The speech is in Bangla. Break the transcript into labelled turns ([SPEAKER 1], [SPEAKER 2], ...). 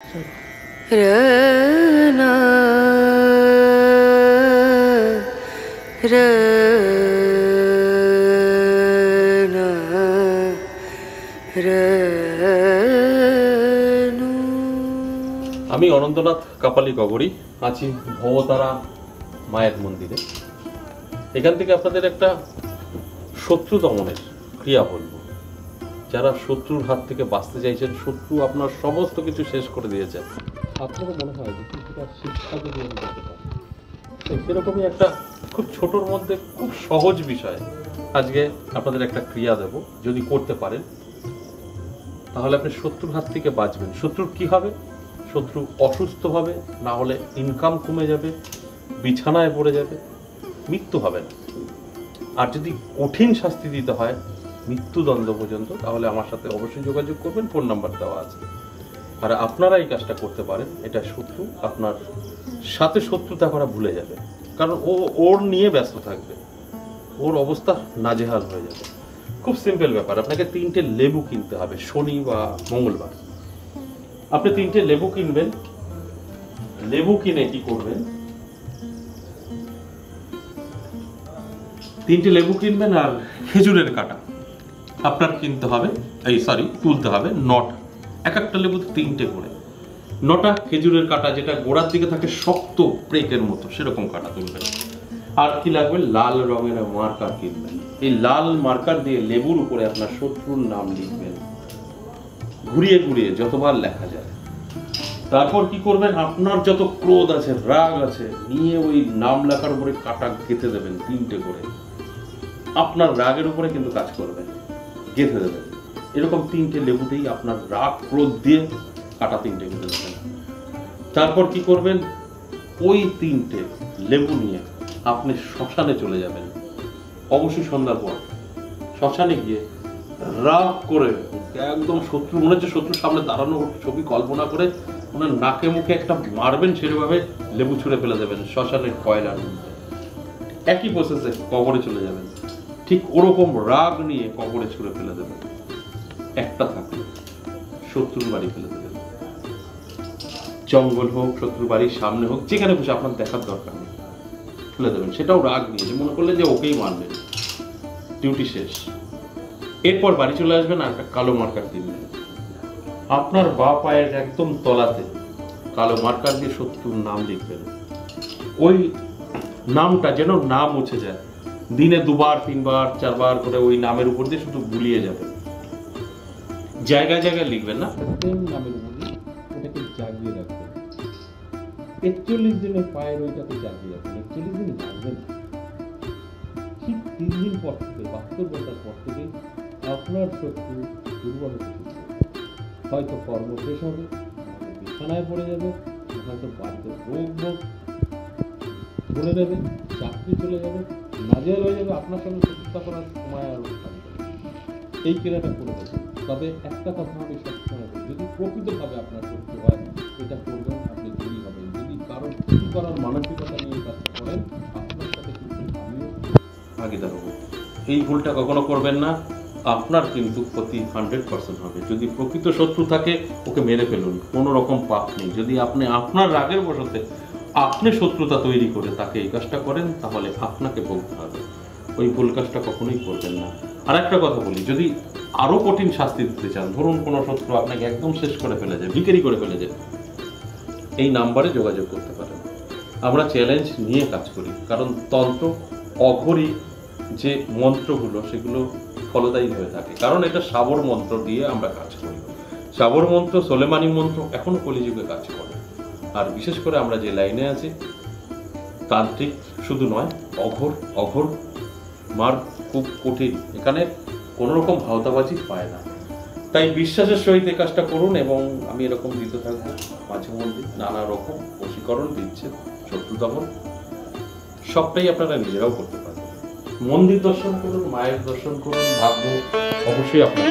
[SPEAKER 1] रना रना रनु।
[SPEAKER 2] আমি অনন্তনাথ কাপালি গগরী আছি ভবতারা মায়ের মন্দিরে। এখান থেকে আপনাদের একটা শত্রু দমনের ক্রিয়া বলবো। যারা শত্রুর হাত থেকে বাঁচতে চাইছেন, শত্রু আপনার সমস্ত কিছু শেষ করে দিয়েছে, আপনারও মনে হয় যে কিছুটা শিক্ষা যদি আমি দিতে পারি, সেরকমই একটা খুব ছোটোর মধ্যে খুব সহজ বিষয় আজকে আপনাদের একটা ক্রিয়া দেব। যদি করতে পারেন তাহলে আপনি শত্রুর হাত থেকে বাঁচবেন। শত্রুর কি হবে? শত্রু অসুস্থ হবে, না হলে ইনকাম কমে যাবে, বিছানায় পড়ে যাবে, মৃত্যু হবে না। আর যদি কঠিন শাস্তি দিতে হয়, মৃত্যুদণ্ড পর্যন্ত, তাহলে আমার সাথে অবশ্যই যোগাযোগ করবেন, ফোন নাম্বার দেওয়া আছে। আর আপনারা এই কাজটা করতে পারেন, এটা শত্রু আপনার সাথে শত্রুতা করা ভুলে যাবে, কারণ ও ওর নিয়ে ব্যস্ত থাকবে, ওর অবস্থা নাজেহাল হয়ে যাবে। খুব সিম্পল ব্যাপার। আপনাকে 3টে লেবু কিনতে হবে, শনি বা মঙ্গলবার আপনি 3টে লেবু কিনবেন। লেবু কিনে কি করবেন? 3টে লেবু কিনবেন আর খেজুরের কাটা আপনার কিনতে হবে, তুলতে হবে 9টা। এক একটা লেবুতে 3টে করে 9টা খেজুরের কাটা, যেটা গোড়ার দিকে থাকে শক্ত ব্রেকের মতো, সেরকম কাটা তুলবেন। আর কি লাগবে? লাল রঙের মার্কার কিনবেন। এই লাল মার্কার দিয়ে লেবুর উপরে আপনার শত্রুর নাম লিখবেন, ঘুরিয়ে ঘুরিয়ে যতবার লেখা যায়। তারপর কি করবেন? আপনার যত ক্রোধ আছে, রাগ আছে, নিয়ে ওই নাম লেখার উপরে কাটা গেঁথে দেবেন 3টে করে। আপনার রাগের উপরে কিন্তু কাজ করবে, গেঁথে দেবেন। এরকম 3টে লেবুতেই আপনার রাগ ক্রোধ দিয়ে কাটা 3টে গেঁথে দেবেন। তারপর কি করবেন? ওই 3টে লেবু নিয়ে আপনি শ্মশানে চলে যাবেন, অবশ্যই সন্ধ্যার পর। শ্মশানে গিয়ে রাগ করে একদম শত্রু, মনে হচ্ছে শত্রুর সামনে দাঁড়ানো ছবি কল্পনা করে ওনার নাকে মুখে একটা মারবেন, সেভাবে লেবু ছুঁড়ে ফেলে দেবেন শ্মশানের কয়লার মধ্যে। একই প্রসেসে কবরে চলে যাবেন, ঠিক ওরকম রাগ নিয়ে কবরে ছুঁড়ে ফেলে দেবেন। একটা থাকলো শত্রুর বাড়ি ফেলে দেবেন, জঙ্গল হোক, শত্রুর বাড়ির সামনে হোক, যেখানে বসে আপনার দেখার দরকার নেই, ফেলে দেবেন। সেটাও রাগ নিয়ে, যে মনে করলেন যে ওকেই মারবেন, ডিউটি শেষ। এরপর বাড়ি চলে আসবেন আর একটা কালো মার্কার কিনবেন। আপনার বা পায়ের একদম তলাতে কালো মার্কার দিয়ে শত্রুর নাম লিখবেন। ওই নামটা যেন না মুছে যায়, দিনে 2বার 3বার 4বার করে ওই নামের উপর দিয়ে শুধু বুলিয়ে যাবেন। জায়গায় জায়গায় লিখবেন না, সেম নামের উপর দিয়ে ওটাকে জাগিয়ে রাখবেন। 41 দিনের পায়ের ওইটাকে জাগিয়ে রাখবেন। 41 দিন লাগবে না, ঠিক 3 দিন পর থেকে, 72 ঘন্টার পর থেকে আপনার শত্রু দুর্বল হতে শুরু করবে। হয়তো কর্ম শেষ হবে, বিছানায় পড়ে যাবে, হয়তো বাড়িতে রোগ ধরে নেবে, চাকরি চলে যাবে, নাজেহাল হয়ে যাবে, আপনার সঙ্গে শত্রুতা করার সময় আর থাকবে না। এই ক্রিয়াটা করে দেবে। তবে একটা কথা আমি সবসময় বলি, যদি প্রকৃতভাবে আপনার শত্রু হয়, এটা করবেন, আপনি জয়ী হবেন। যদি কারোর ক্ষতি করার মানসিকতা নিয়ে কাজটা করেন, আপনার সাথে কিন্তু আমিও ভাগিদার হবো। এই ভুলটা কখনো করবেন না, আপনার কিন্তু ক্ষতি 100% হবে। যদি প্রকৃত শত্রু থাকে, ওকে মেরে ফেলুন, কোনো রকম পাপ নেই। যদি আপনি আপনার রাগের বশতে আপনি শত্রুতা তৈরি করে তাকে এই কাজটা করেন, তাহলে আপনাকে ভুগতে হবে। ওই ভুল কাজটা কখনোই করবেন না। আর একটা কথা বলি, যদি আরো কঠিন শাস্তি দিতে চান, ধরুন কোনো শত্রু আপনাকে একদম শেষ করে ফেলে যায়, ভিখারি করে ফেলে যায়, এই নাম্বারে যোগাযোগ করতে পারেন। আমরা চ্যালেঞ্জ নিয়ে কাজ করি, কারণ তন্ত্র অঘরী যে মন্ত্রগুলো, সেগুলো ফলদায়ী হয়ে থাকে, কারণ এটা সাবর মন্ত্র দিয়ে আমরা কাজ করি। সাবর মন্ত্র, সোলেমানি মন্ত্র এখনো কলিযুগে কাজ করে। আর বিশেষ করে আমরা যে লাইনে আছি, তান্ত্রিক শুধু নয়, অঘর মার খুব কঠিন, এখানে কোনো রকম ভাওতাবাজি পায় না। তাই বিশ্বাসের সহিত এই কাজটা করুন, এবং আমি এরকম দিতে থাকবো মাঝে মধ্যে নানা রকম বশীকরণ, বিচ্ছেদ, শত্রু দমন, সবটাই আপনারা নিজেরাও করতে পারবেন। মন্দির দর্শন করুন, মায়ের দর্শন করুন, ভাগ্য অবশ্যই আপনার